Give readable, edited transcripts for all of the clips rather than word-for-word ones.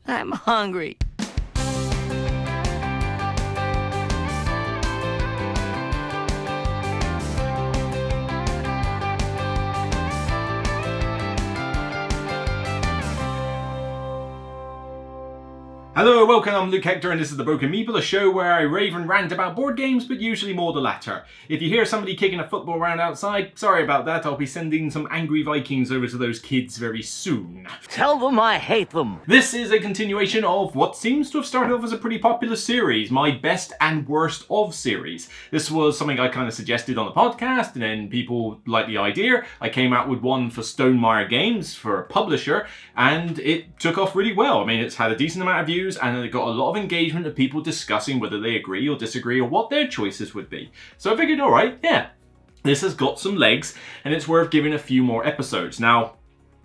I'm hungry. Hello, welcome, I'm Luke Hector and this is The Broken Meeple, a show where I rave and rant about board games, but usually more the latter. If you hear somebody kicking a football around outside, sorry about that, I'll be sending some angry Vikings over to those kids very soon. Tell them I hate them. This is a continuation of what seems to have started off as a pretty popular series, my best and worst of series. This was something I kind of suggested on the podcast, and then people liked the idea. I came out with one for Stonemaier Games, for a publisher, and it took off really well. I mean, it's had a decent amount of views, and it got a lot of engagement of people discussing whether they agree or disagree or what their choices would be. So I figured, alright, yeah, this has got some legs and it's worth giving a few more episodes. Now,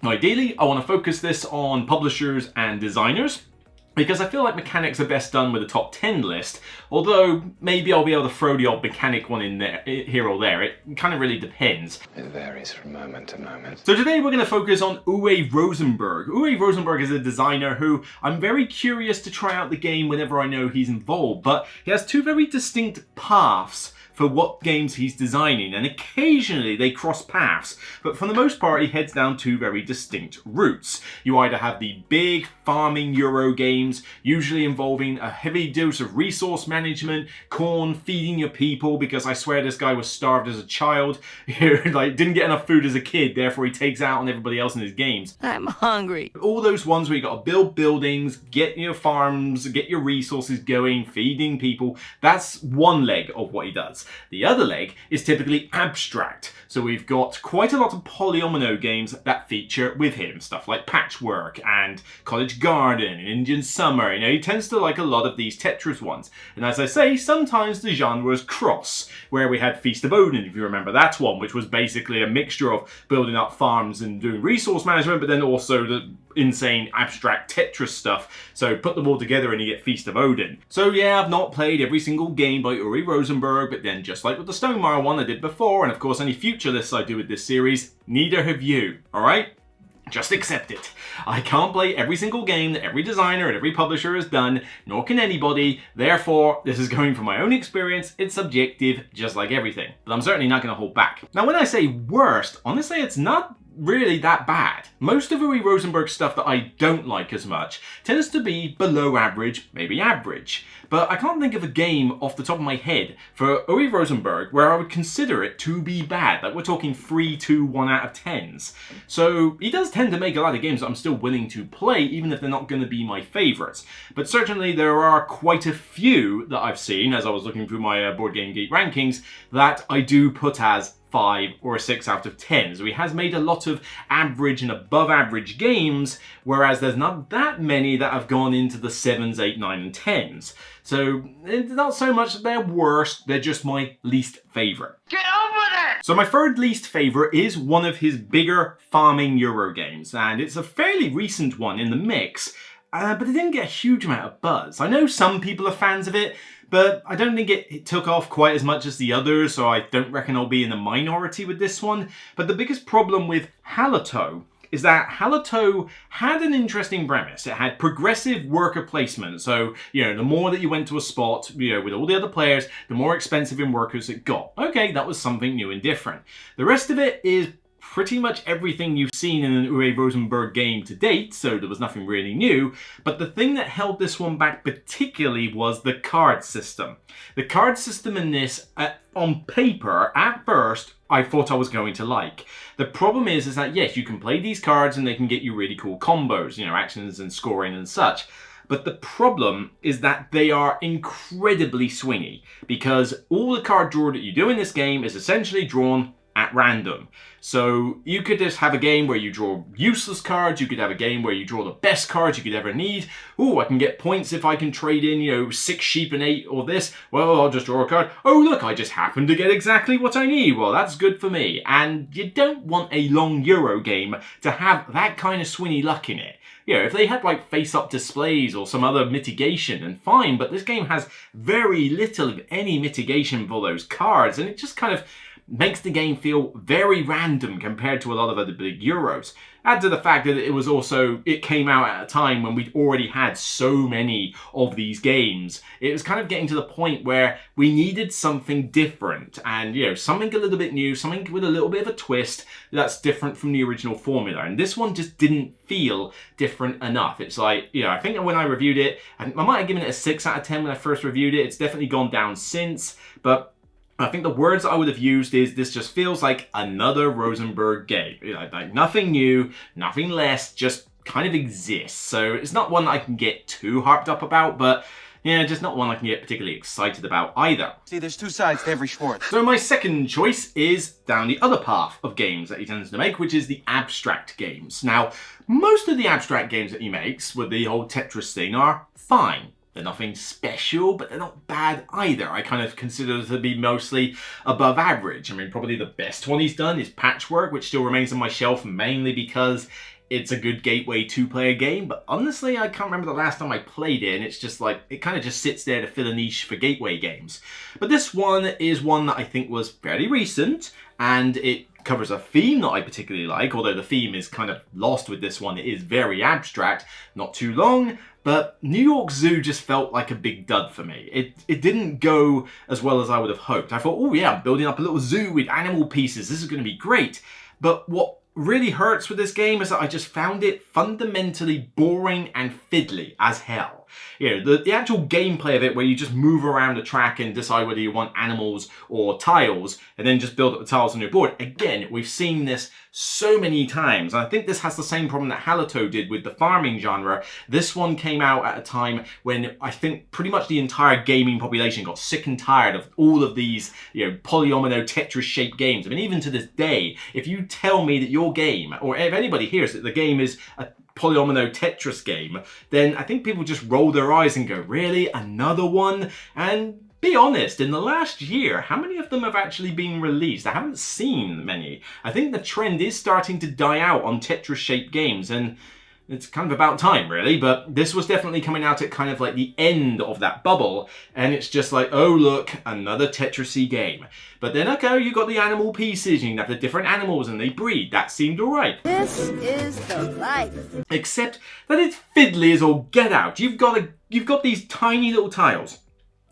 ideally, I want to focus this on publishers and designers, because I feel like mechanics are best done with a top 10 list, although maybe I'll be able to throw the odd mechanic one in there, here or there. It kind of really depends. It varies from moment to moment. So today we're going to focus on Uwe Rosenberg. Uwe Rosenberg is a designer who I'm very curious to try out the game whenever I know he's involved, but he has two very distinct paths for what games he's designing, and occasionally they cross paths, but for the most part he heads down two very distinct routes. You either have the big farming Euro games, usually involving a heavy dose of resource management, corn, feeding your people, because I swear this guy was starved as a child, like didn't get enough food as a kid, therefore he takes out on everybody else in his games. I'm hungry. All those ones where you got to build buildings, get your farms, get your resources going, feeding people, that's one leg of what he does. The other leg is typically abstract. So we've got quite a lot of polyomino games that feature with him. Stuff like Patchwork and Cottage Garden and Indian Summer. You know, he tends to like a lot of these Tetris ones. And as I say, sometimes the genres cross, where we had Feast of Odin, if you remember that one, which was basically a mixture of building up farms and doing resource management, but then also the insane abstract Tetris stuff. So put them all together and you get Feast of Odin. So yeah, I've not played every single game by Uwe Rosenberg, but then just like with the Stonemaier one I did before, and of course any future lists I do with this series, neither have you, alright? Just accept it. I can't play every single game that every designer and every publisher has done, nor can anybody. Therefore, this is going from my own experience. It's subjective, just like everything. But I'm certainly not going to hold back. Now, when I say worst, honestly, it's not really that bad. Most of Uwe Rosenberg's stuff that I don't like as much tends to be below average, maybe average. But I can't think of a game off the top of my head for Uwe Rosenberg where I would consider it to be bad. Like we're talking 3, 2, 1 out of 10s. So he does tend to make a lot of games that I'm still willing to play, even if they're not going to be my favourites. But certainly there are quite a few that I've seen, as I was looking through my Board Game Geek rankings, that I do put as 5 or 6 out of 10. So he has made a lot of average and above average games, whereas there's not that many that have gone into the 7s, 8, 9 and 10s. So it's not so much that they're worst, they're just my least favourite. Get over there! So my third least favourite is one of his bigger farming Euro games, and it's a fairly recent one in the mix, but it didn't get a huge amount of buzz. I know some people are fans of it, but I don't think it took off quite as much as the others, so I don't reckon I'll be in the minority with this one. But the biggest problem with Hallertau is that Hallertau had an interesting premise. It had progressive worker placement. So, you know, the more that you went to a spot, you know, with all the other players, the more expensive in workers it got. Okay, that was something new and different. The rest of it is pretty much everything you've seen in an Uwe Rosenberg game to date, so there was nothing really new, but the thing that held this one back particularly was the card system. The card system in this, on paper, at first, I thought I was going to like. The problem is that yes, you can play these cards and they can get you really cool combos, you know, actions and scoring and such. But the problem is that they are incredibly swingy, because all the card draw that you do in this game is essentially drawn at random. So you could just have a game where you draw useless cards, you could have a game where you draw the best cards you could ever need. Oh, I can get points if I can trade in, you know, 6 sheep and 8 or this. Well, I'll just draw a card. Oh, look, I just happen to get exactly what I need. Well, that's good for me. And you don't want a long Euro game to have that kind of swingy luck in it. You know, if they had like face-up displays or some other mitigation, then fine, but this game has very little of any mitigation for those cards, and it just kind of makes the game feel very random compared to a lot of other big Euros. Add to the fact that it came out at a time when we'd already had so many of these games. It was kind of getting to the point where we needed something different and, you know, something a little bit new, something with a little bit of a twist that's different from the original formula. And this one just didn't feel different enough. It's like, you know, I think when I reviewed it, I might have given it a 6 out of 10 when I first reviewed it. It's definitely gone down since, but I think the words I would have used is this just feels like another Rosenberg game. You know, like nothing new, nothing less, just kind of exists. So it's not one that I can get too harped up about, but yeah, just not one I can get particularly excited about either. See, there's two sides to every sport. So my second choice is down the other path of games that he tends to make, which is the abstract games. Now, most of the abstract games that he makes with the whole Tetris thing are fine. They're nothing special, but they're not bad either. I kind of consider them to be mostly above average. I mean, probably the best one he's done is Patchwork, which still remains on my shelf mainly because it's a good gateway two-player game. But honestly, I can't remember the last time I played it, and it's just like, it kind of just sits there to fill a niche for gateway games. But this one is one that I think was fairly recent, and it covers a theme that I particularly like, although the theme is kind of lost with this one. It is very abstract, not too long, but New York Zoo just felt like a big dud for me. It didn't go as well as I would have hoped. I thought, oh yeah, I'm building up a little zoo with animal pieces. This is going to be great. But what really hurts with this game is that I just found it fundamentally boring and fiddly as hell. You know, the actual gameplay of it, where you just move around the track and decide whether you want animals or tiles, and then just build up the tiles on your board. Again, we've seen this so many times. I think this has the same problem that Hallertau did with the farming genre. This one came out at a time when I think pretty much the entire gaming population got sick and tired of all of these, you know, polyomino Tetris-shaped games. I mean, even to this day, if you tell me that your game, or if anybody hears that the game is a polyomino Tetris game, then I think people just roll their eyes and go, really? Another one? And be honest, in the last year, how many of them have actually been released? I haven't seen many. I think the trend is starting to die out on Tetris-shaped games, and it's kind of about time, really. But this was definitely coming out at kind of like the end of that bubble, and it's just like, oh look, another Tetris-y game. But then, okay, you got the animal pieces, you can have the different animals and they breed. That seemed alright. This is the life. Except that it's fiddly as all get out. You've got these tiny little tiles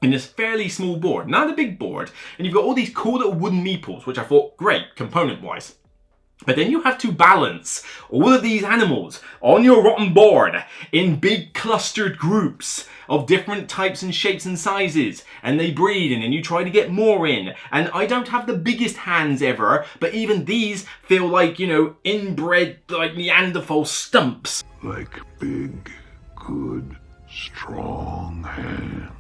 in this fairly small board, not a big board, and you've got all these cool little wooden meeples, which I thought great component-wise. But then you have to balance all of these animals on your rotten board in big clustered groups of different types and shapes and sizes, and they breed, and then you try to get more in. And I don't have the biggest hands ever, but even these feel like, you know, inbred like Neanderthal stumps. Like big, good, strong hands.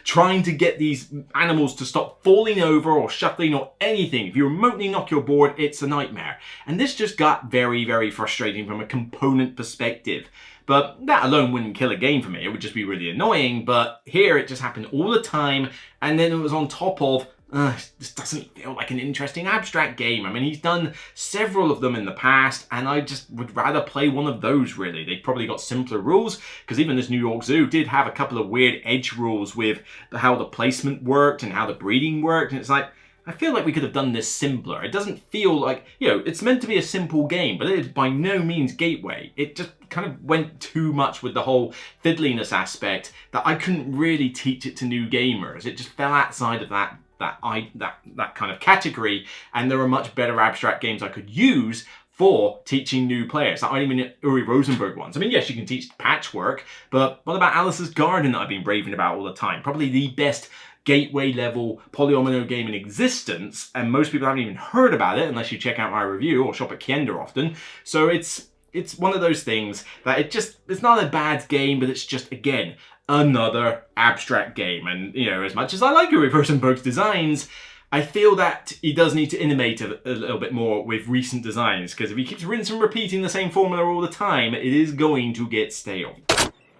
Trying to get these animals to stop falling over or shuffling or anything. If you remotely knock your board, it's a nightmare. And this just got very, very frustrating from a component perspective. But that alone wouldn't kill a game for me. It would just be really annoying. But here it just happened all the time. And then it was on top of, this doesn't feel like an interesting abstract game. I mean, he's done several of them in the past, and I just would rather play one of those, really. They probably got simpler rules, because even this New York Zoo did have a couple of weird edge rules with how the placement worked and how the breeding worked, and it's like, I feel like we could have done this simpler. It doesn't feel like, you know, it's meant to be a simple game, but it is by no means gateway. It just kind of went too much with the whole fiddliness aspect that I couldn't really teach it to new gamers. It just fell outside of that kind of category, and there are much better abstract games I could use for teaching new players. I don't mean Uwe Rosenberg ones. I mean, yes, you can teach Patchwork, but what about Alice's Garden that I've been raving about all the time? Probably the best gateway level polyomino game in existence, and most people haven't even heard about it unless you check out my review or shop at Kiender often. So it's one of those things that it's not a bad game, but it's just, again, another abstract game. And, you know, as much as I like Uwe Rosenberg's designs, I feel that he does need to innovate a little bit more with recent designs, because if he keeps rinsing and repeating the same formula all the time, it is going to get stale.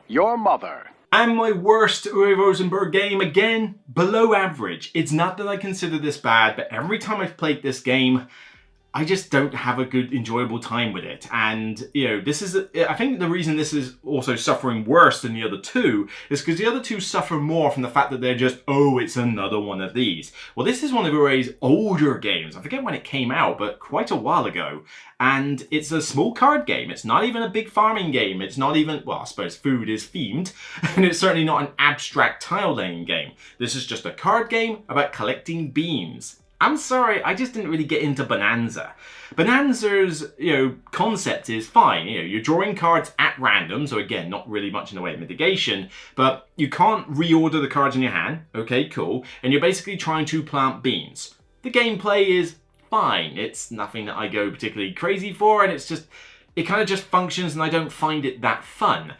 Your mother. And my worst Uwe Rosenberg game, again, below average. It's not that I consider this bad, but every time I've played this game, I just don't have a good, enjoyable time with it. And, you know, this is, I think the reason this is also suffering worse than the other two is because the other two suffer more from the fact that they're just, oh, it's another one of these. Well, this is one of Uwe's older games. I forget when it came out, but quite a while ago. And it's a small card game. It's not even a big farming game. It's not even, well, I suppose food is themed. And it's certainly not an abstract tile laying game. This is just a card game about collecting beans. I'm sorry, I just didn't really get into Bohnanza. Bohnanza's, you know, concept is fine. You know, you're drawing cards at random, so again, not really much in the way of mitigation, but you can't reorder the cards in your hand. Okay, cool. And you're basically trying to plant beans. The gameplay is fine. It's nothing that I go particularly crazy for, and it's just, it kind of just functions, and I don't find it that fun.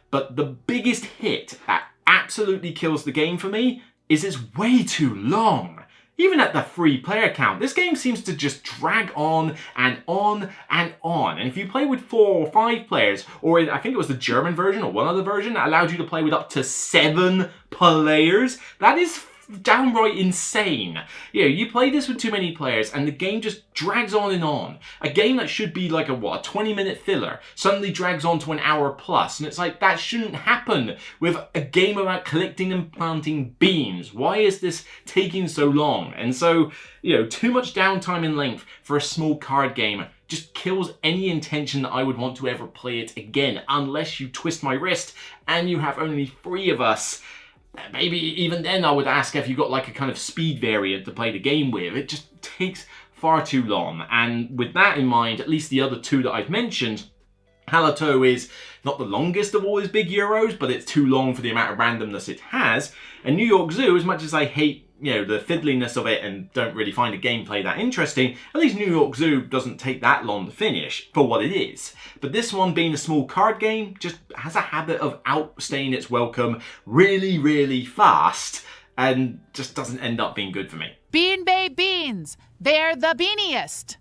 But the biggest hit that absolutely kills the game for me is it's way too long. Even at the free player count, this game seems to just drag on and on and on. And if you play with 4 or 5 players, or I think it was the German version or one other version that allowed you to play with up to 7 players, that is downright insane. You know, you play this with too many players and the game just drags on and on. A game that should be like a 20-minute filler suddenly drags on to an hour plus, and it's like, that shouldn't happen with a game about collecting and planting beans. Why is this taking so long? And so, you know, too much downtime and length for a small card game just kills any intention that I would want to ever play it again, unless you twist my wrist and you have only 3 of us. Maybe even then I would ask if you got like a kind of speed variant to play the game with. It just takes far too long. And with that in mind, at least the other 2 that I've mentioned, Hallertau is not the longest of all his big Euros, but it's too long for the amount of randomness it has. And New York Zoo, as much as I hate, you know, the fiddliness of it and don't really find the gameplay that interesting, at least New York Zoo doesn't take that long to finish for what it is. But this one, being a small card game, just has a habit of outstaying its welcome really, really fast and just doesn't end up being good for me. Bean Bay Beans, they're the beaniest.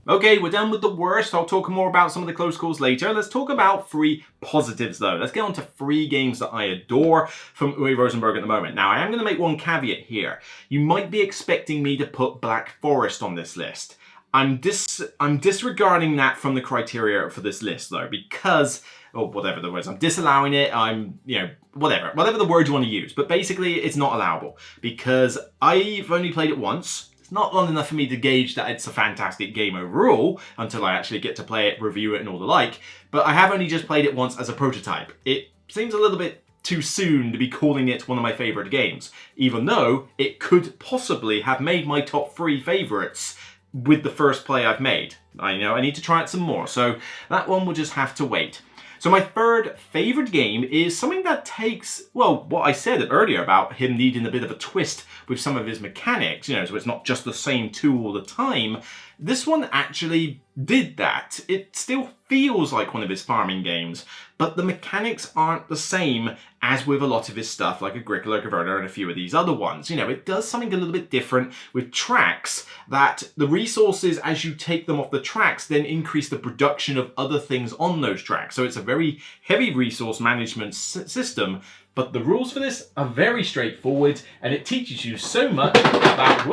Okay, we're done with the worst. I'll talk more about some of the close calls later. Let's talk about 3 positives though. Let's get on to 3 games that I adore from Uwe Rosenberg at the moment. Now, I am going to make one caveat here. You might be expecting me to put Black Forest on this list. I'm disregarding that from the criteria for this list though, because, or whatever the words, I'm disallowing it, I'm, you know, whatever the word you want to use. But basically, it's not allowable because I've only played it once. It's not long enough for me to gauge that it's a fantastic game overall until I actually get to play it, review it and all the like, but I have only just played it once as a prototype. It seems a little bit too soon to be calling it one of my favourite games, even though it could possibly have made my top 3 favourites with the first play I've made. I know I need to try it some more, so that one will just have to wait. So my 3rd favourite game is something that takes, well, what I said earlier about him needing a bit of a twist with some of his mechanics, you know, so it's not just the same 2 all the time. This one actually did that. It still feels like one of his farming games, but the mechanics aren't the same as with a lot of his stuff like Agricola, Caverna and a few of these other ones. You know, it does something a little bit different with tracks, that the resources as you take them off the tracks then increase the production of other things on those tracks. So it's a very heavy resource management system, but the rules for this are very straightforward and it teaches you so much about...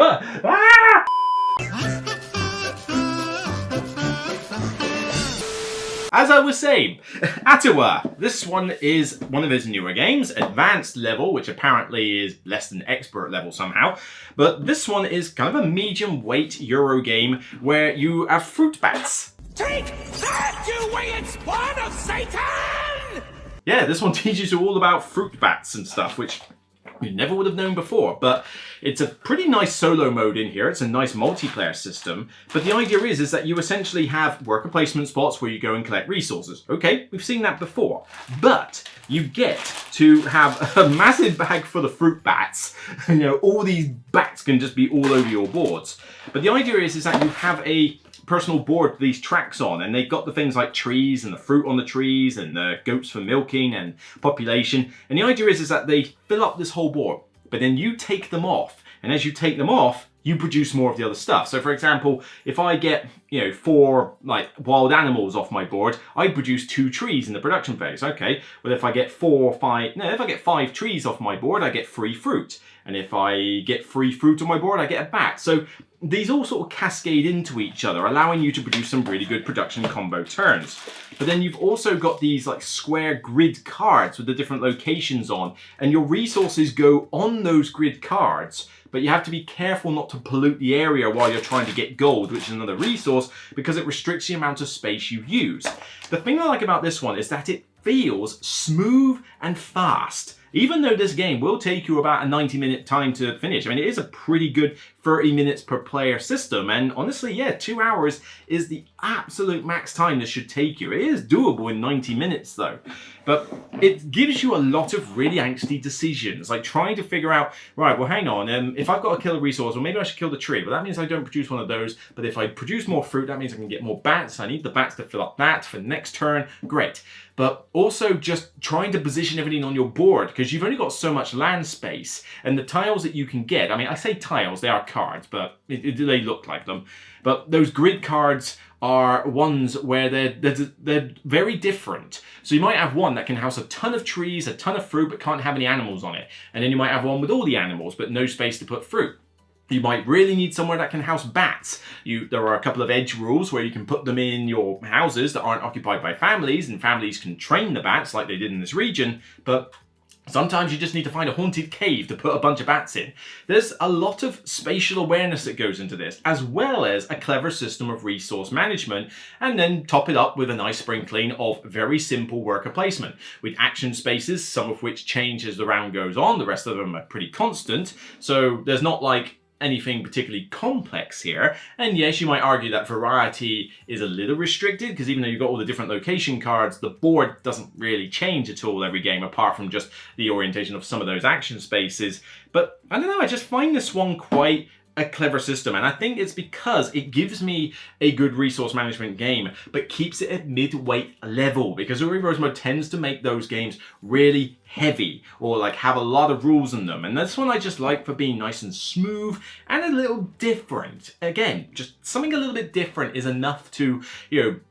As I was saying, Atiwa. This one is one of his newer games, advanced level, which apparently is less than expert level somehow. But this one is kind of a medium weight Euro game where you have fruit bats. Take that, you winged spawn of Satan! Yeah, this one teaches you all about fruit bats and stuff, which you never would have known before, but it's a pretty nice solo mode in here. It's a nice multiplayer system, but the idea is that you essentially have worker placement spots where you go and collect resources. Okay, we've seen that before, but you get to have a massive bag full of fruit bats. You know, all these bats can just be all over your boards. But the idea is that you have a personal board with these tracks on, and they've got the things like trees and the fruit on the trees and the goats for milking and population, and the idea is that they fill up this whole board, but then you take them off, and as you take them off you produce more of the other stuff. So for example, if I get, 4 like wild animals off my board, I produce 2 trees in the production phase. Okay, well if I get 5 trees off my board, I get 3 fruit. And if I get 3 fruit on my board, I get a bat. So these all sort of cascade into each other, allowing you to produce some really good production combo turns. But then you've also got these like square grid cards with the different locations on, and your resources go on those grid cards, but you have to be careful not to pollute the area while you're trying to get gold, which is another resource, because it restricts the amount of space you use. The thing I like about this one is that it feels smooth and fast. Even though this game will take you about a 90-minute time to finish. I mean, it is a pretty good 30 minutes per player system. And honestly, yeah, 2 hours is the absolute max time this should take you. It is doable in 90 minutes though. But it gives you a lot of really angsty decisions, like trying to figure out, right, well, hang on, if I've got to kill a resource, well, maybe I should kill the tree. Well, that means I don't produce one of those. But if I produce more fruit, that means I can get more bats. I need the bats to fill up that for the next turn. Great. But also just trying to position everything on your board, because you've only got so much land space, and the tiles that you can get, I mean, I say tiles, they are cards, but they look like them. But those grid cards are ones where they're very different. So you might have one that can house a ton of trees, a ton of fruit, but can't have any animals on it. And then you might have one with all the animals, but no space to put fruit. You might really need somewhere that can house bats. There are a couple of edge rules where you can put them in your houses that aren't occupied by families, and families can train the bats like they did in this region, but sometimes you just need to find a haunted cave to put a bunch of bats in. There's a lot of spatial awareness that goes into this, as well as a clever system of resource management, and then top it up with a nice sprinkling of very simple worker placement, with action spaces, some of which change as the round goes on, the rest of them are pretty constant, so there's not like anything particularly complex here. And yes, you might argue that variety is a little restricted, because even though you've got all the different location cards, the board doesn't really change at all every game, apart from just the orientation of some of those action spaces. But I don't know, I just find this one quite a clever system, and I think it's because it gives me a good resource management game, but keeps it at mid-weight level, because Uwe Rosenberg tends to make those games really heavy, or like have a lot of rules in them, and this one I just like for being nice and smooth and a little different. Again, just something a little bit different is enough to,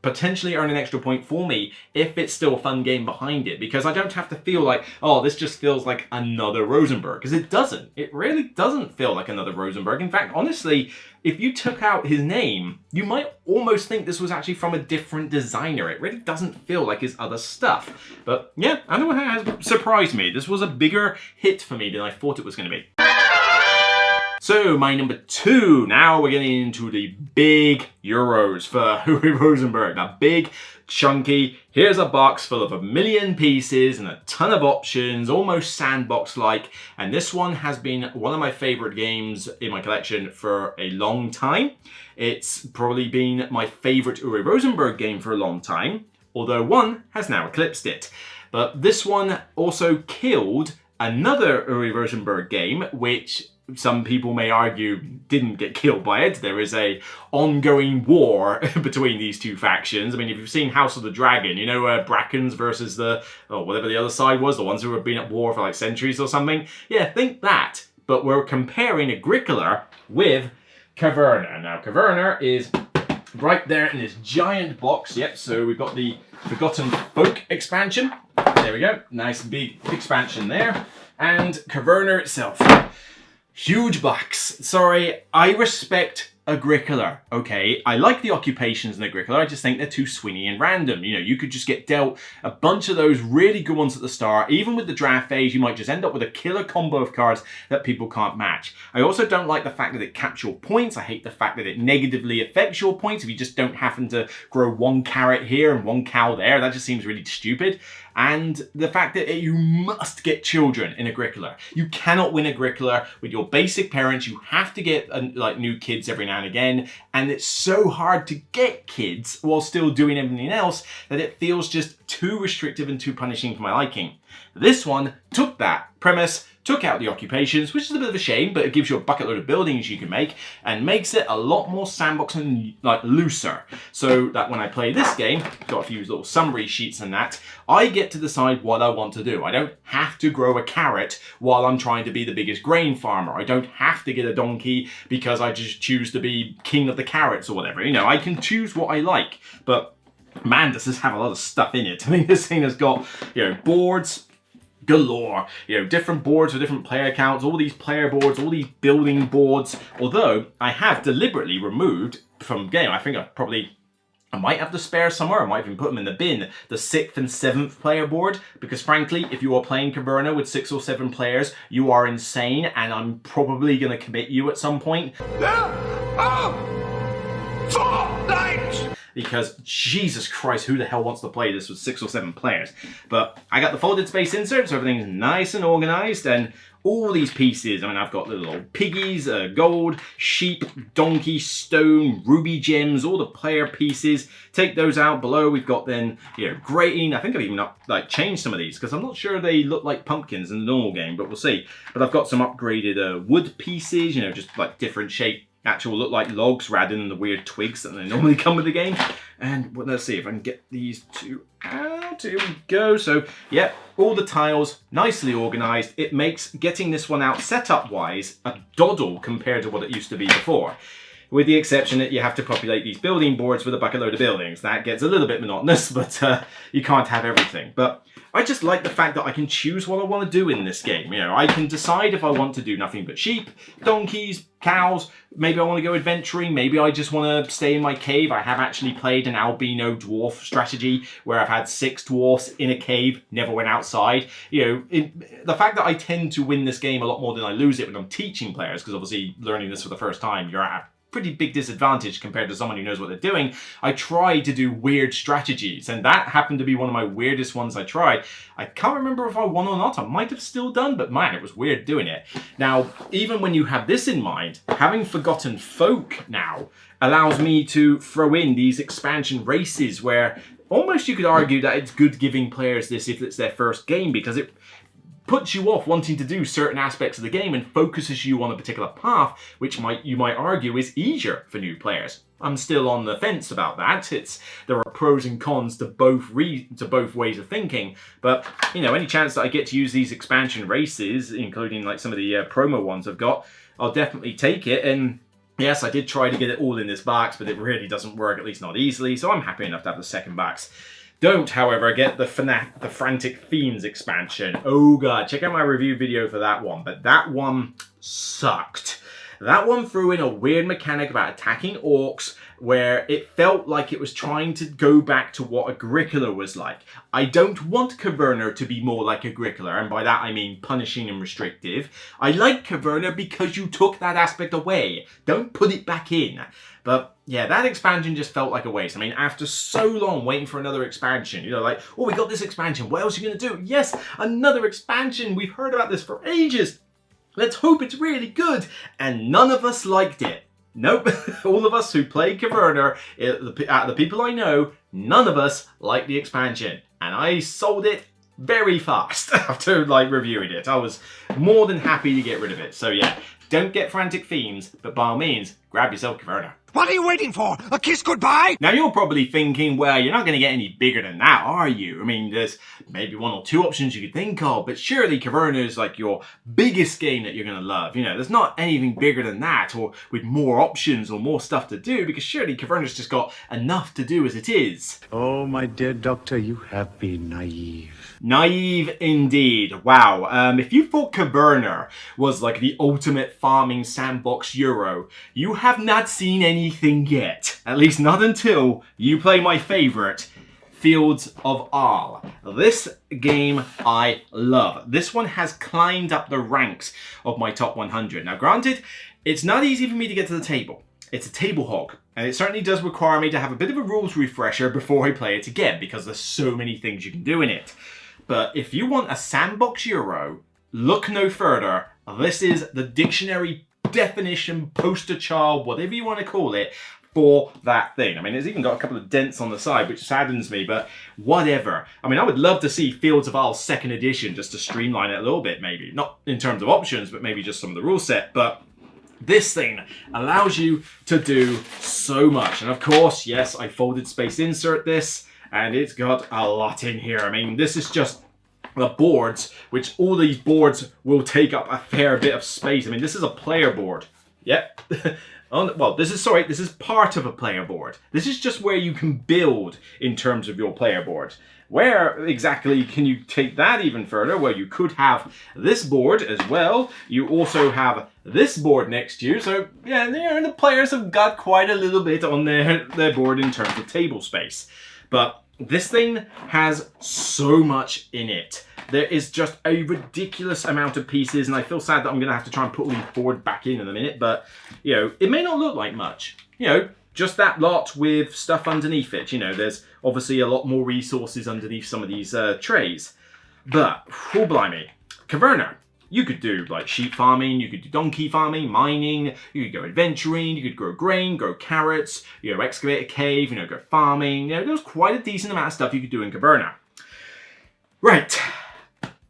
potentially earn an extra point for me if it's still a fun game behind it, because I don't have to feel like, oh, this just feels like another Rosenberg, because it doesn't. It really doesn't feel like another Rosenberg. In fact, honestly, if you took out his name, you might almost think this was actually from a different designer. It really doesn't feel like his other stuff. But yeah, I don't know how it has surprised me. This was a bigger hit for me than I thought it was going to be. So my number 2, now we're getting into the big euros for Uwe Rosenberg. Now big, chunky, here's a box full of 1 million pieces and a ton of options, almost sandbox-like. And this one has been one of my favorite games in my collection for a long time. It's probably been my favorite Uwe Rosenberg game for a long time, although one has now eclipsed it. But this one also killed another Uwe Rosenberg game, which some people may argue didn't get killed by it. There is a ongoing war between these two factions. I mean, if you've seen House of the Dragon, Brackens versus whatever the other side was, the ones who have been at war for like centuries or something. Yeah, think that. But we're comparing Agricola with Caverna. Now, Caverna is right there in this giant box. Yep, so we've got the Forgotten Folk expansion. There we go. Nice big expansion there. And Caverna itself. Huge box. Sorry, I respect Agricola, okay? I like the occupations in Agricola, I just think they're too swingy and random. You could just get dealt a bunch of those really good ones at the start. Even with the draft phase, you might just end up with a killer combo of cards that people can't match. I also don't like the fact that it caps your points. I hate the fact that it negatively affects your points if you just don't happen to grow 1 carrot here and 1 cow there. That just seems really stupid. And the fact that you must get children in Agricola. You cannot win Agricola with your basic parents. You have to get new kids every now and again. And it's so hard to get kids while still doing everything else that it feels just too restrictive and too punishing for my liking. This one took that premise, took out the occupations, which is a bit of a shame, but it gives you a bucket load of buildings you can make and makes it a lot more sandbox and like looser. So that when I play this game, got a few little summary sheets and that, I get to decide what I want to do. I don't have to grow a carrot while I'm trying to be the biggest grain farmer. I don't have to get a donkey because I just choose to be king of the carrots or whatever. You know, I can choose what I like, but man, does this have a lot of stuff in it. I mean, this thing has got, you know, boards galore, you know, different boards with different player accounts, all these player boards, all these building boards, although I have deliberately removed from game, I think I might have the spare somewhere, I might even put them in the bin, the 6th and 7th player board, because frankly, if you are playing Caverna with 6 or 7 players, you are insane, and I'm probably going to commit you at some point. Because Jesus Christ, who the hell wants to play this with 6 or 7 players? But I got the folded space insert, so everything's nice and organized, and all these pieces, I mean, I've got little piggies, gold, sheep, donkey, stone, ruby gems, all the player pieces. Take those out below. We've got then, you know, grain. I think I've even changed some of these because I'm not sure they look like pumpkins in the normal game, but we'll see. But I've got some upgraded wood pieces, you know, just like different shape. Actual look like logs rather than the weird twigs that they normally come with the game. And well, let's see if I can get these two out. Here we go. So yeah, all the tiles nicely organized. It makes getting this one out setup wise a doddle compared to what it used to be before. With the exception that you have to populate these building boards with a bucket load of buildings. That gets a little bit monotonous, but you can't have everything. But I just like the fact that I can choose what I want to do in this game. You know, I can decide if I want to do nothing but sheep, donkeys, cows, maybe I want to go adventuring, maybe I just want to stay in my cave. I have actually played an albino dwarf strategy where I've had 6 dwarfs in a cave, never went outside. You know, the fact that I tend to win this game a lot more than I lose it when I'm teaching players, because obviously learning this for the first time, you're at pretty big disadvantage compared to someone who knows what they're doing. I try to do weird strategies, and that happened to be one of my weirdest ones I tried. I can't remember if I won or not. I might have still done, but man, it was weird doing it. Now, even when you have this in mind, having Forgotten Folk now allows me to throw in these expansion races where almost you could argue that it's good giving players this if it's their first game, because it puts you off wanting to do certain aspects of the game and focuses you on a particular path, which you might argue is easier for new players. I'm still on the fence about that. There are pros and cons to both ways of thinking, but you know, any chance that I get to use these expansion races, including like some of the promo ones I've got, I'll definitely take it. And yes, I did try to get it all in this box, but it really doesn't work, at least not easily, so I'm happy enough to have the second box. Don't, however, get the Frantic Fiends expansion. Oh god, check out my review video for that one, but that one sucked. That one threw in a weird mechanic about attacking orcs where it felt like it was trying to go back to what Agricola was like. I don't want Caverna to be more like Agricola, and by that I mean punishing and restrictive. I like Caverna because you took that aspect away. Don't put it back in. But yeah, that expansion just felt like a waste. I mean, after so long waiting for another expansion, you know, like, oh, we got this expansion, what else are you going to do? Yes, another expansion. We've heard about this for ages. Let's hope it's really good. And none of us liked it. Nope. All of us who played Caverna, out of the people I know, none of us liked the expansion. And I sold it very fast after like reviewing it. I was more than happy to get rid of it. So yeah, don't get Frantic Fiends, but by all means, grab yourself Caverna. What are you waiting for? A kiss goodbye? Now you're probably thinking, well, you're not going to get any bigger than that, are you? I mean, there's maybe 1 or 2 options you could think of, but surely Caverna is like your biggest game that you're going to love. You know, there's not anything bigger than that, or with more options or more stuff to do, because surely Caverna's just got enough to do as it is. Oh, my dear doctor, you have been naive. Naive indeed. Wow. If you thought Caverna was like the ultimate farming sandbox Euro, you have not seen anything yet. At least not until you play my favorite, Fields of Arle. This game I love. This one has climbed up the ranks of my top 100. Now granted, it's not easy for me to get to the table. It's a table hog, and it certainly does require me to have a bit of a rules refresher before I play it again, because there's so many things you can do in it. But if you want a sandbox Euro, look no further. This is the dictionary definition, poster child, whatever you want to call it, for that thing. I mean, it's even got a couple of dents on the side, which saddens me, but whatever. I mean, I would love to see Fields of Isle 2nd edition just to streamline it a little bit, maybe. Not in terms of options, but maybe just some of the rule set. But this thing allows you to do so much. And of course, yes, I folded space insert this, and it's got a lot in here. I mean, this is just the boards, which all these boards will take up a fair bit of space. I mean, this is a player board. Yep. Well, this is part of a player board. This is just where you can build in terms of your player board. Where exactly can you take that even further? Well, you could have this board as well. You also have this board next to you. So, yeah, the players have got quite a little bit on their board in terms of table space. But this thing has so much in it. There is just a ridiculous amount of pieces, and I feel sad that I'm going to have to try and put all these boards back in a minute, but, you know, it may not look like much. You know, just that lot with stuff underneath it. You know, there's obviously a lot more resources underneath some of these trays. But, oh blimey, Caverna. You could do like sheep farming, you could do donkey farming, mining, you could go adventuring, you could grow grain, grow carrots, you know, excavate a cave, you know, go farming. You know, there's quite a decent amount of stuff you could do in Caverna. Right,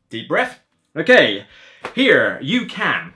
deep breath. Okay, here you can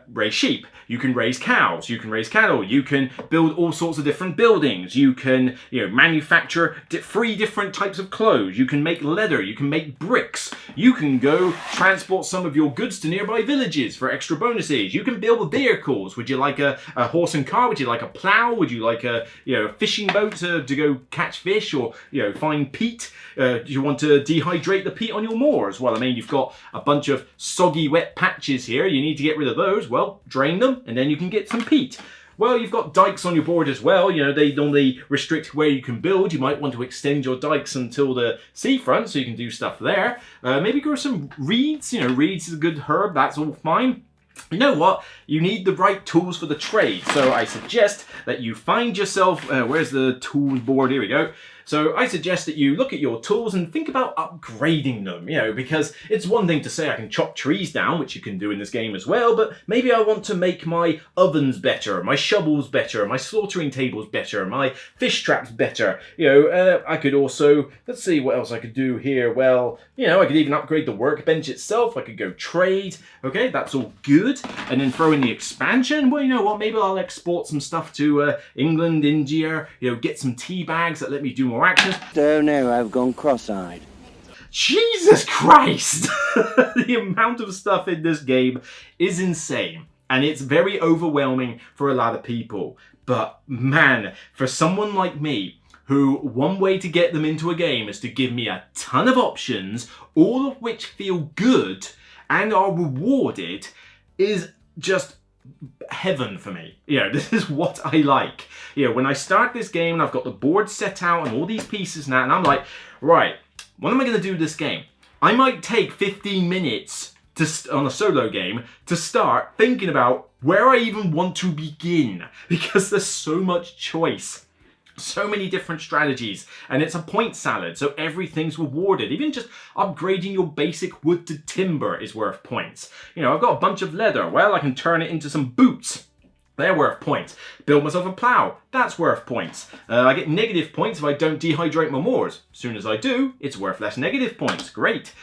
raise sheep, you can raise cows, you can raise cattle, you can build all sorts of different buildings, you can, you know, manufacture 3 different types of clothes, you can make leather, you can make bricks, you can go transport some of your goods to nearby villages for extra bonuses, you can build vehicles. Would you like a horse and car? Would you like a plow? Would you like a, you know, a fishing boat to go catch fish or, you know, find peat? Do you want to dehydrate the peat on your moors? Well, I mean, you've got a bunch of soggy wet patches here. You need to get rid of those. Well, drain them and then you can get some peat. Well, you've got dikes on your board as well. You know, they normally restrict where you can build. You might want to extend your dikes until the seafront so you can do stuff there. Maybe grow some reeds. You know, reeds is a good herb. That's all fine. You know what? You need the right tools for the trade. So I suggest that you find yourself... where's the tools board? Here we go. So I suggest that you look at your tools and think about upgrading them, you know, because it's one thing to say I can chop trees down, which you can do in this game as well, but maybe I want to make my ovens better, my shovels better, my slaughtering tables better, my fish traps better. You know, I could also, let's see what else I could do here. Well, you know, I could even upgrade the workbench itself. I could go trade. Okay, that's all good. And then throw in the expansion. Well, you know what? Maybe I'll export some stuff to England, India, you know, get some tea bags that let me do more actions. Oh no, I've gone cross-eyed. Jesus Christ! The amount of stuff in this game is insane. And it's very overwhelming for a lot of people. But man, for someone like me, who one way to get them into a game is to give me a ton of options, all of which feel good and are rewarded, is just heaven for me. You know, this is what I like. You know, when I start this game and I've got the board set out and all these pieces now, and I'm like, right, what am I going to do this game? I might take 15 minutes on a solo game to start thinking about where I even want to begin, because there's so much choice. So many different strategies, and it's a point salad, so everything's rewarded. Even just upgrading your basic wood to timber is worth points. You know, I've got a bunch of leather. Well, I can turn it into some boots. They're worth points. Build myself a plow. That's worth points. I get negative points if I don't dehydrate my moors. As soon as I do, it's worth less negative points. Great.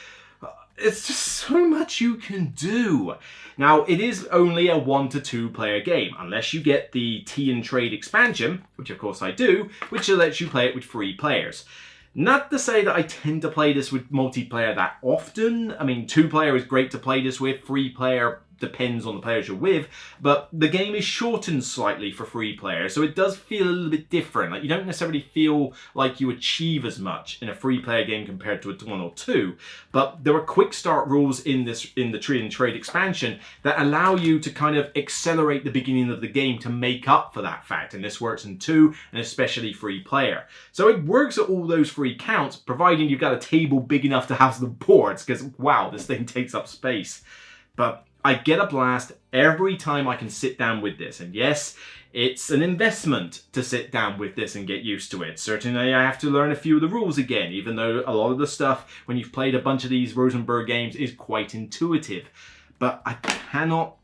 It's just so much you can do. Now, it is only a 1 to 2 player game, unless you get the Tea and Trade expansion, which of course I do, which lets you play it with 3 players. Not to say that I tend to play this with multiplayer that often. I mean, 2 player is great to play this with, 3 player depends on the players you're with, but the game is shortened slightly for 3 players, so it does feel a little bit different. Like, you don't necessarily feel like you achieve as much in a 3-player game compared to a 1 or 2, but there are quick start rules in the Tree and Trade expansion that allow you to kind of accelerate the beginning of the game to make up for that fact, and this works in 2 and especially 3-player. So it works at all those 3 counts, providing you've got a table big enough to house the boards, because wow, this thing takes up space. But I get a blast every time I can sit down with this. And yes, it's an investment to sit down with this and get used to it. Certainly I have to learn a few of the rules again, even though a lot of the stuff, when you've played a bunch of these Rosenberg games, is quite intuitive. But I cannot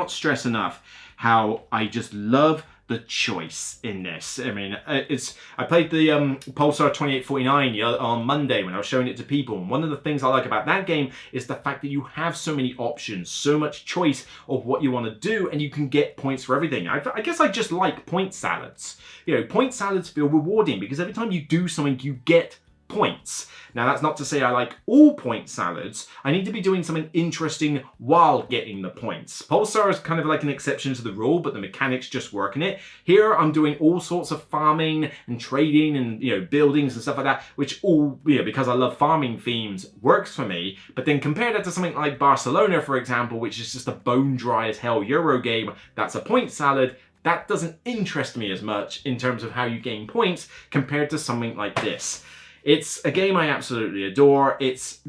stress enough how I just love the choice in this. I mean, I played the Pulsar 2849 on Monday when I was showing it to people, and one of the things I like about that game is the fact that you have so many options, so much choice of what you want to do, and you can get points for everything. I guess I just like point salads. You know, point salads feel rewarding because every time you do something, you get points. Now, that's not to say I like all point salads. I need to be doing something interesting while getting the points. Pulsar is kind of like an exception to the rule, but the mechanics just work in it. Here, I'm doing all sorts of farming and trading and, you know, buildings and stuff like that, which all, you know, because I love farming themes, works for me. But then compare that to something like Barcelona, for example, which is just a bone dry as hell Euro game. That's a point salad. That doesn't interest me as much in terms of how you gain points compared to something like this. It's a game I absolutely adore. It's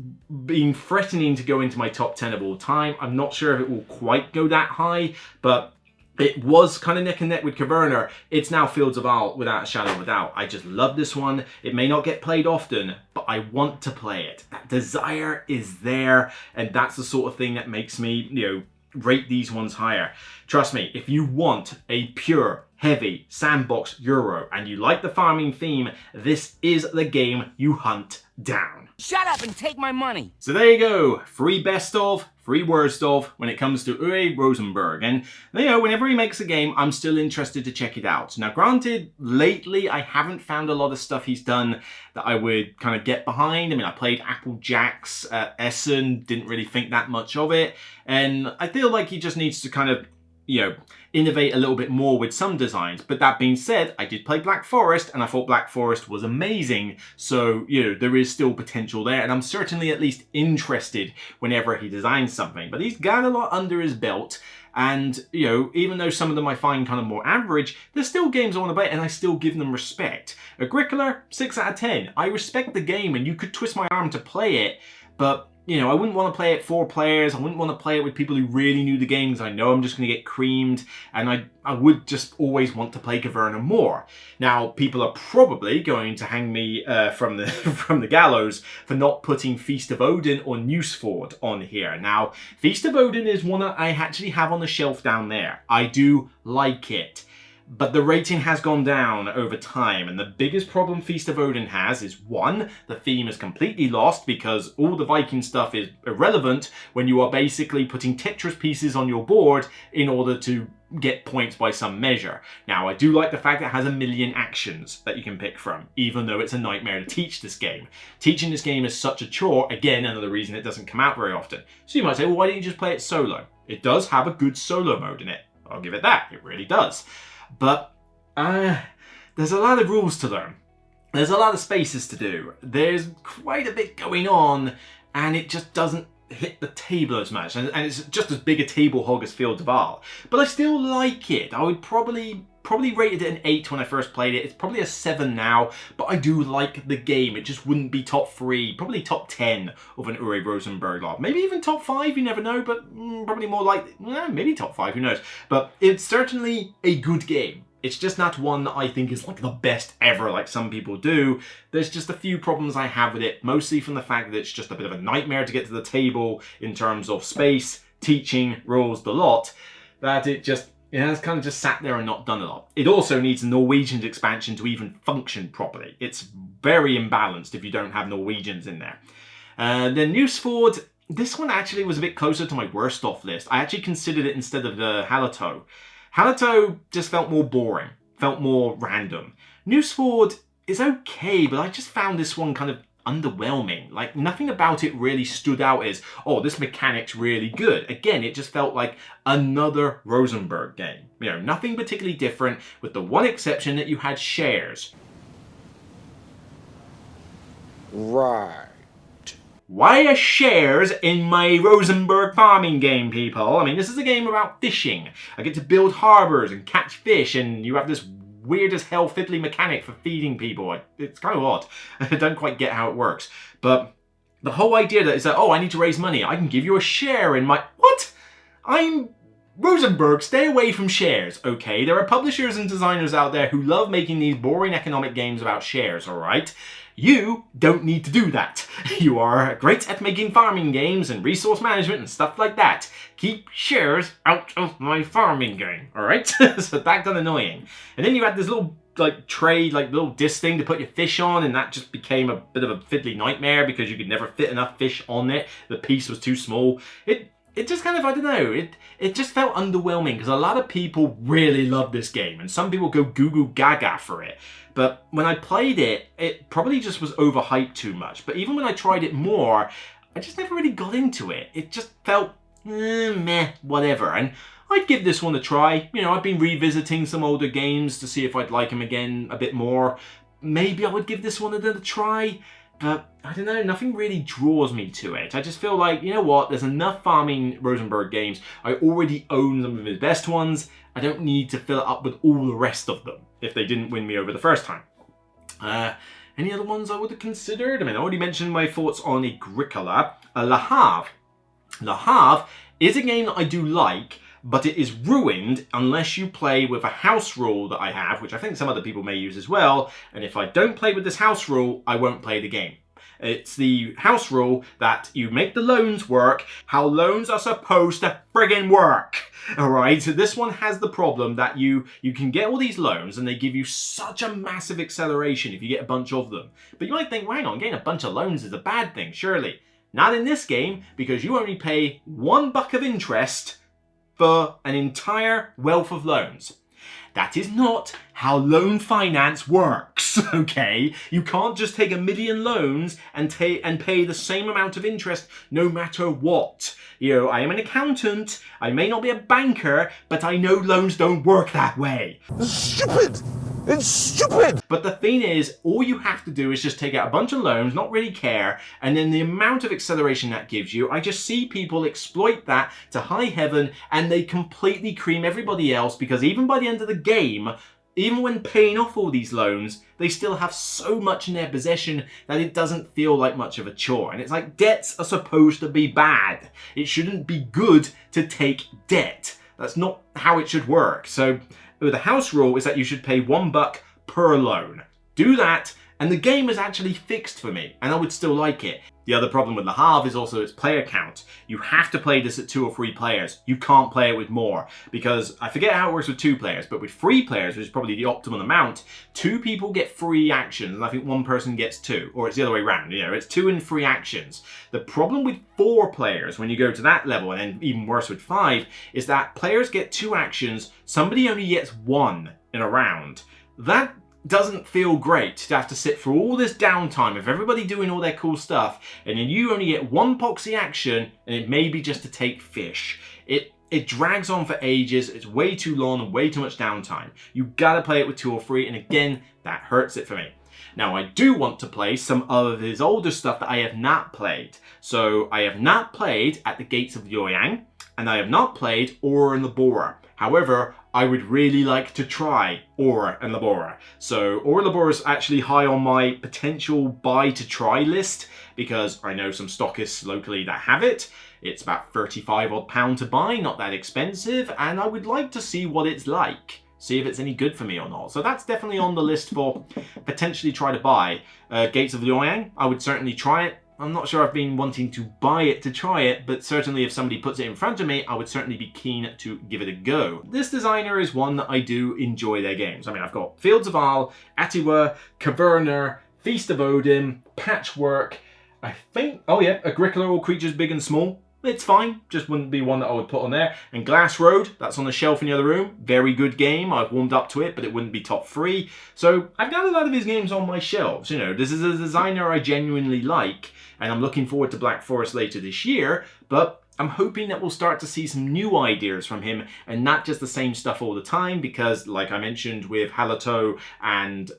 been threatening to go into my top 10 of all time. I'm not sure if it will quite go that high, but it was kind of neck and neck with Caverna. It's now Fields of Arle without a shadow of a doubt. I just love this one. It may not get played often, but I want to play it. That desire is there, and that's the sort of thing that makes me, you know, rate these ones higher. Trust me, if you want a pure, heavy sandbox Euro and you like the farming theme, this is the game you hunt down. Shut up and take my money. So there you go, 3 best of, 3 worst of when it comes to Uwe Rosenberg. And you know, whenever he makes a game, I'm still interested to check it out. Now granted, lately I haven't found a lot of stuff he's done that I would kind of get behind. I mean, I played Applejack's at Essen, didn't really think that much of it. And I feel like he just needs to kind of, you know, innovate a little bit more with some designs. But that being said, I did play Black Forest and I thought Black Forest was amazing. So, you know, there is still potential there, and I'm certainly at least interested whenever he designs something. But he's got a lot under his belt, and, you know, even though some of them I find kind of more average, there's still games I want to play and I still give them respect. Agricola, 6 out of 10. I respect the game and you could twist my arm to play it, but you know, I wouldn't want to play it 4 players. I wouldn't want to play it with people who really knew the game because I know I'm just going to get creamed. And I would just always want to play Caverna more. Now, people are probably going to hang me from the gallows for not putting Feast of Odin or Newsford on here. Now, Feast of Odin is one that I actually have on the shelf down there. I do like it. But the rating has gone down over time, and the biggest problem Feast of Odin has is, 1, the theme is completely lost because all the Viking stuff is irrelevant when you are basically putting Tetris pieces on your board in order to get points by some measure. Now, I do like the fact that it has a million actions that you can pick from, even though it's a nightmare to teach this game. Teaching this game is such a chore, again, another reason it doesn't come out very often. So you might say, well, why didn't you just play it solo? It does have a good solo mode in it. I'll give it that. It really does. But there's a lot of rules to learn. There's a lot of spaces to do. There's quite a bit going on, and it just doesn't hit the table as much. And it's just as big a table hog as Fields of Arle. But I still like it. I would probably rated it an 8 when I first played it. It's probably a 7 now, but I do like the game. It just wouldn't be top 3, probably top 10 of an Uwe Rosenberg lot. Maybe even top 5, you never know, but probably more like, maybe top 5, who knows. But it's certainly a good game. It's just not one that I think is like the best ever, like some people do. There's just a few problems I have with it, mostly from the fact that it's just a bit of a nightmare to get to the table in terms of space, teaching, rules, the lot, that it has kind of just sat there and not done a lot. It also needs a Norwegian expansion to even function properly. It's very imbalanced if you don't have Norwegians in there. Then Newsford, this one actually was a bit closer to my worst off list. I actually considered it instead of Hallertau. Hallertau just felt more boring, felt more random. Newsford is okay, but I just found this one kind of underwhelming. Like, nothing about it really stood out as, oh, this mechanic's really good. Again, it just felt like another Rosenberg game. You know, nothing particularly different, with the one exception that you had shares. Right. Why are shares in my Rosenberg farming game, people? I mean, this is a game about fishing. I get to build harbors and catch fish, and you have this weird as hell fiddly mechanic for feeding people. It's kind of odd. I don't quite get how it works. But the whole idea that is that, oh, I need to raise money. I can give you a share in my... What? I'm Rosenberg, stay away from shares, okay? There are publishers and designers out there who love making these boring economic games about shares, alright? You don't need to do that. You are great at making farming games and resource management and stuff like that. Keep shares out of my farming game, alright? So that got annoying. And then you had this little tray, little disc thing to put your fish on, and that just became a bit of a fiddly nightmare because you could never fit enough fish on it. The piece was too small. It just kind of, I don't know, it just felt underwhelming because a lot of people really love this game and some people go goo goo gaga for it. But when I played it, it probably just was overhyped too much. But even when I tried it more, I just never really got into it. It just felt, meh, whatever. And I'd give this one a try. You know, I've been revisiting some older games to see if I'd like them again a bit more. Maybe I would give this one another try. But, I don't know, nothing really draws me to it. I just feel like, you know what, there's enough farming Rosenberg games. I already own some of his best ones. I don't need to fill it up with all the rest of them if they didn't win me over the first time. Any other ones I would have considered? I mean, I already mentioned my thoughts on Agricola. Le Havre. Le Havre is a game that I do like, but it is ruined unless you play with a house rule that I have, which I think some other people may use as well. And if I don't play with this house rule, I won't play the game. It's the house rule that you make the loans work how loans are supposed to friggin' work. Alright, so this one has the problem that you can get all these loans and they give you such a massive acceleration if you get a bunch of them. But you might think, well, hang on, getting a bunch of loans is a bad thing, surely. Not in this game, because you only pay $1 of interest for an entire wealth of loans. That is not how loan finance works, okay? You can't just take 1 million loans and pay the same amount of interest no matter what. You know, I am an accountant, I may not be a banker, but I know loans don't work that way. Stupid! It's stupid! But the thing is, all you have to do is just take out a bunch of loans, not really care, and then the amount of acceleration that gives you, I just see people exploit that to high heaven, and they completely cream everybody else, because even by the end of the game, even when paying off all these loans, they still have so much in their possession that it doesn't feel like much of a chore. And it's like, debts are supposed to be bad. It shouldn't be good to take debt. That's not how it should work. So the house rule is that you should pay $1 per loan. Do that, and the game is actually fixed for me, and I would still like it. The other problem with Le Havre is also its player count. You have to play this at 2 or 3 players. You can't play it with more, because I forget how it works with 2 players, but with 3 players, which is probably the optimal amount, 2 people get 3 actions, and I think 1 person gets 2, or it's the other way around. You know, it's 2 and 3 actions. The problem with 4 players, when you go to that level, and then even worse with 5, is that players get 2 actions, somebody only gets 1 in a round. That doesn't feel great to have to sit through all this downtime of everybody doing all their cool stuff, and then you only get 1 poxy action, and it may be just to take fish. It drags on for ages, it's way too long and way too much downtime. You gotta play it with 2 or 3, and again, that hurts it for me. Now, I do want to play some of his older stuff that I have not played. So, I have not played At the Gates of Luoyang, and I have not played Ora and Labora. However, I would really like to try Ora and Labora. So Ora and Labora is actually high on my potential buy to try list because I know some stockists locally that have it. It's about £35 odd to buy, not that expensive, and I would like to see what it's like. See if it's any good for me or not. So that's definitely on the list for potentially try to buy. Gates of Luoyang, I would certainly try it. I'm not sure I've been wanting to buy it to try it, but certainly if somebody puts it in front of me, I would certainly be keen to give it a go. This designer is one that I do enjoy their games. I mean, I've got Fields of Arle, Atiwa, Caverna, Feast of Odin, Patchwork, I think, oh yeah, Agricola, All Creatures Big and Small. It's fine, just wouldn't be one that I would put on there. And Glass Road, that's on the shelf in the other room. Very good game, I've warmed up to it, but it wouldn't be top 3. So I've got a lot of his games on my shelves. You know, this is a designer I genuinely like, and I'm looking forward to Black Forest later this year, but I'm hoping that we'll start to see some new ideas from him and not just the same stuff all the time, because like I mentioned with Hallertau and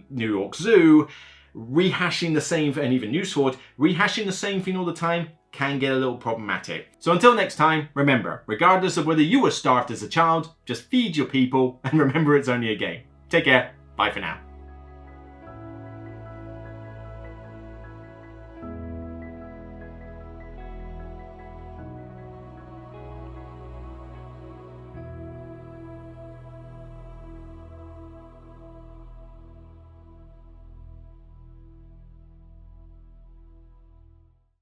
New York Zoo, rehashing the same, and even New Sword, rehashing the same thing all the time can get a little problematic. So until next time, remember, regardless of whether you were starved as a child, just feed your people and remember it's only a game. Take care, bye for now.